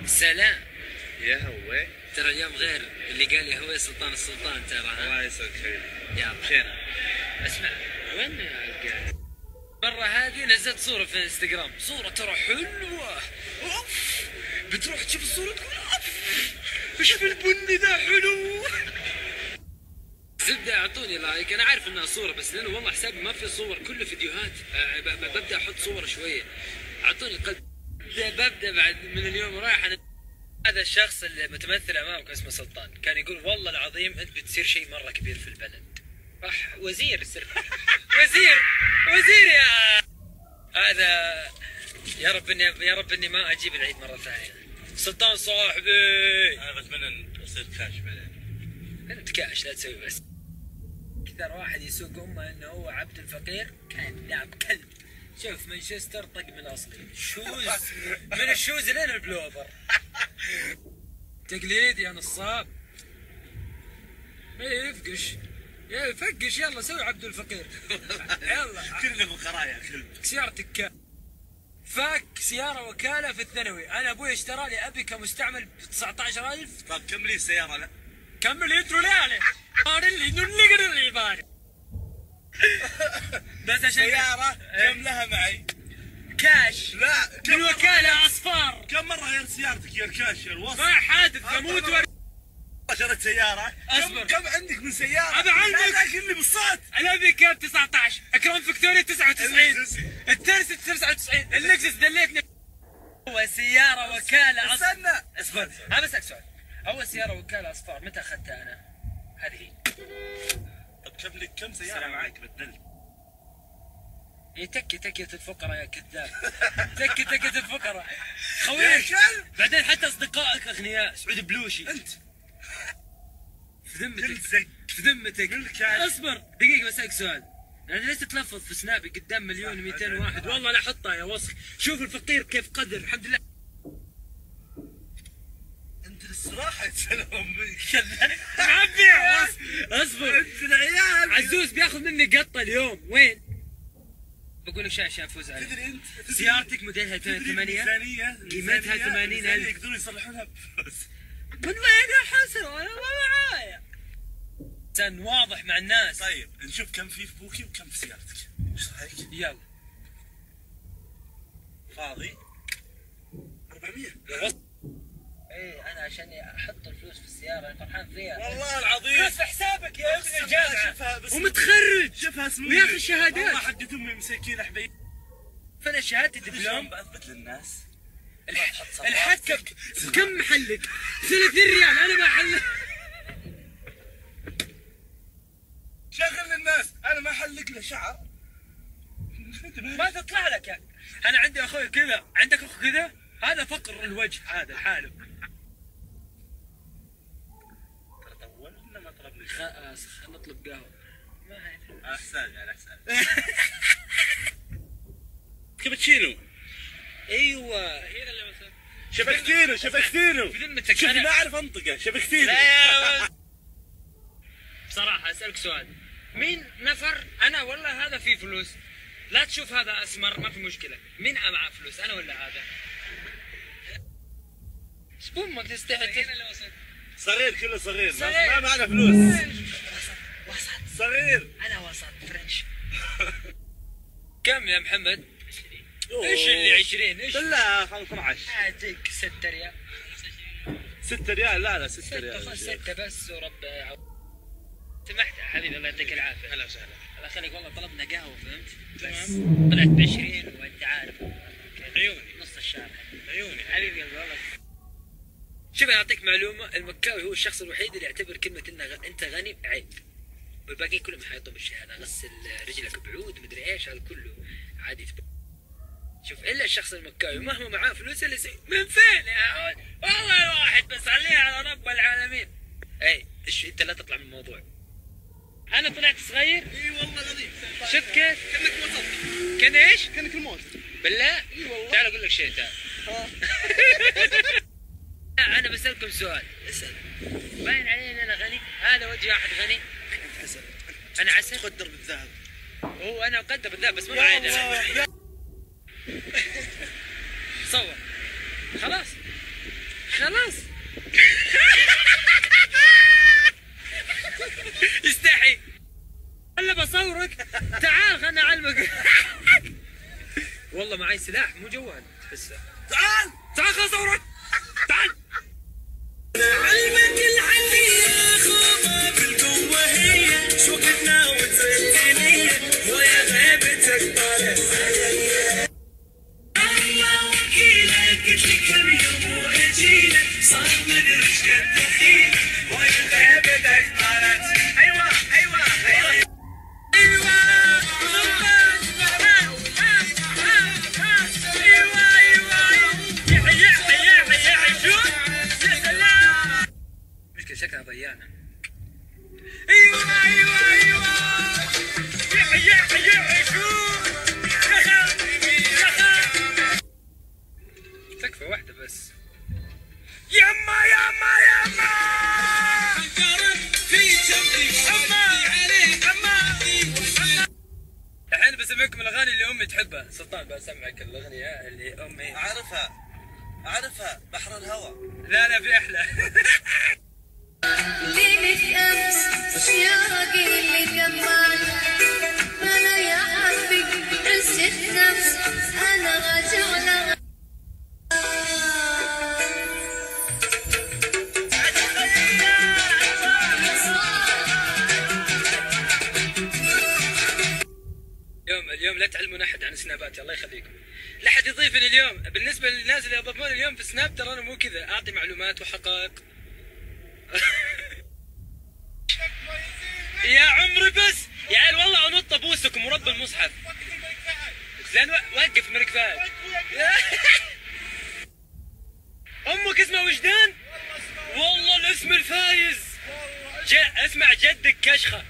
سلام. يا هوي. ترى اليوم غير اللي قال لي هو سلطان السلطان ترى. الله يسعدك خير. يلا مشينا. اسمع، وين مرة هذه نزلت صورة في انستغرام، صورة ترى حلوة. اوف، بتروح تشوف الصورة تقول اوف ايش في البني ذا حلو. زبدة اعطوني لايك، انا عارف انها صورة بس لانه والله حسابي ما في صور، كله فيديوهات. ببدأ احط صور شوية، اعطوني القلب. ببدأ بعد من اليوم رايح. هذا الشخص اللي متمثل امامك اسمه سلطان كان يقول والله العظيم انت بتصير شيء مرة كبير في البلد. صح، وزير يصير. وزير يا هذا. يا رب اني ما اجيب العيد مرة ثانية. سلطان صاحبي، انا بتمنى ان اصير كاش بعدين. انت كاش لا تسوي بس. اكثر واحد يسوق امه انه هو عبد الفقير كذاب كلب. شوف مانشستر طق من اصلي، شوز من الشوز لين البلوفر. تقليد يا نصاب. ايه يفقش، يا فقش، يلا سوي عبد الفقير. يلا كلنا فقراء يا كلب. سيارتك فاك سيارة وكالة في الثانوي، انا ابوي اشترى لي ابي كمستعمل ب 19,000. طب كم لي السيارة؟ لا كمل يدرو لي اللي نقدر اللي يبارك. بس عشان سيارة كم لها معي؟ كاش. لا من وكالة اصفار. كم مرة غير سيارتك يا الكاش يا الوصل؟ ما حادث اموت شريت سيارة. اصبر. كم عندك من سيارة؟ أبا علمك. لا كلي بالصوت. الابي كان 19، اكرام فيكتوريا 99، الترس 99، اللكزس دليتني. هو سيارة وكالة استنى. اصبر، انا بسألك سؤال. اول سيارة وكالة اصفار متى اخذتها انا؟ هذه هي. طب كم لك كم سيارة معك بدلت؟ تكية الفقراء يا كذاب. تكية الفقراء يا خويك. كلب. بعدين حتى اصدقائك اغنياء. سعود بلوشي انت في ذمتك. كنت زق. في ذمتك. بالكاش. اصبر دقيقة بسألك سؤال. يعني ليش تتلفظ في سنابي قدام 1,200,000 واحد؟ والله لا احطها يا وسخ. شوف الفقير كيف قدر، الحمد لله. انت للصراحة يتسلم منك. معبي. اصبر. انت العيال. عزوز بياخذ مني قطة اليوم. وين؟ بقول لك شيء عشان افوز عليك. تدري انت سيارتك موديلها 2008 قيمتها 80,000. يقدرون يصلحونها بفلوس. من وين يا حسن؟ انا ما معايا. انسان واضح مع الناس. طيب نشوف كم في بوكي وكم في سيارتك. ايش رايك؟ يلا فاضي 400. ايه انا عشان احط الفلوس في السيارة فرحان فيها. والله العظيم فلوس في حسابك يا ابن الجامعة. شوفها بس ومتخرج. شوفها اسمه وياخذ الشهادات. والله حقت امي مساكين حبيبي. فانا شهادتي شلون دبلوم. بثبت للناس؟ الحد كم محلك؟ 30 ريال انا بحلك. شغل للناس انا ما احلق له شعر. ما تطلع لك يعني. انا عندي اخوي كذا، عندك اخو كذا؟ هذا فقر الوجه هذا لحاله. ترى طولنا ما طلبنا. خلاص خلينا نطلب قهوه. ما هي احسن على احسن. كابتشينو. ايوه. شبكتينو شبكتينو. في ذمتك شوف انا ما اعرف انطقه. شبكتينو. لا يا بصراحة اسألك سؤال. مين نفر انا ولا هذا فيه فلوس؟ لا تشوف هذا اسمر ما في مشكلة، مين معاه فلوس انا ولا هذا؟ سبون ما تستحي. صغير كله صغير. صغير. ما معنا فلوس. وسط. صغير. انا وسط فرنش. كم يا محمد؟ 20. أوه. ايش اللي 20؟ ايش؟ لا 15. اعطيك 6 ريال. 6 ريال. لا 6 ريال. 6 بس ورب سمحت حبيبي الله يعطيك العافية. هلا وسهلا. الله يخليك والله طلبنا قهوة فهمت؟ بس طلعت ب20 وانت عارف. عيوني. نص الشارع. عيوني. حبيبي قلبي والله. شوف اعطيك معلومة، المكاوي هو الشخص الوحيد اللي يعتبر كلمة انت غني عيب. والباقيين كلهم حيطوا بالشهادة، غسل رجلك بعود مدري ايش هذا كله عادي. شوف الا الشخص المكاوي مهما معاه فلوس اللي يسوي من فين يا ولد؟ والله واحد بس خليها على رب العالمين. اي ايش انت لا تطلع من الموضوع. انا طلعت صغير؟ اي والله العظيم. شفت كيف؟ كانك موظف. كان ايش؟ كانك الموت. بالله؟ اي والله. تعال اقول لك شيء تعال. انا بسألكم سؤال. اسأل. باين علي ان انا غني؟ هذا وجه واحد غني؟ انت عسل. انا عسل؟ تقدر بالذهب. هو انا اقدر بالذات بس ما معي ذهب. صور خلاص خلاص. يستحي. هلا بصورك. تعال خلنا اعلمك. والله معي سلاح مو جوال تحسه. تعال تعال خل اصورك. تعال. علمك الحنية يا خوضة بالقوة هي شو وقتنا وتزينية ويا غيبتك طالت علي. الله وكيلك قلت لك كم يوم واجيلك صار مدري ايش قد حيلك ويا غيبتك طالت. ايوه ايوه ايوه شكلها ضيانة. ايوه ايوه ايوه تكفى واحدة بس. يما يما يما في جنبي اما عليك اما. الحين بسمعكم الاغاني اللي امي تحبها. سلطان بسمعك الاغنية اللي امي اعرفها بحر الهوى. لا لا في احلى. ليلة أمس اشتياقي اللي كمان أنا يا حبي عز الشمس أنا راجع لها. اليوم لا تعلمون احد عن سناباتي الله يخليكم. لا حد يضيفني اليوم. بالنسبة للناس اللي يضيفون اليوم في سناب ترى انا مو كذا، اعطي معلومات وحقائق. يا عمري بس يا عيال والله انط ابوسكم ورب المصحف. لان وقف الملك فهد. امك اسمها وجدان؟ والله الاسم الفايز. اسمع جدك كشخه.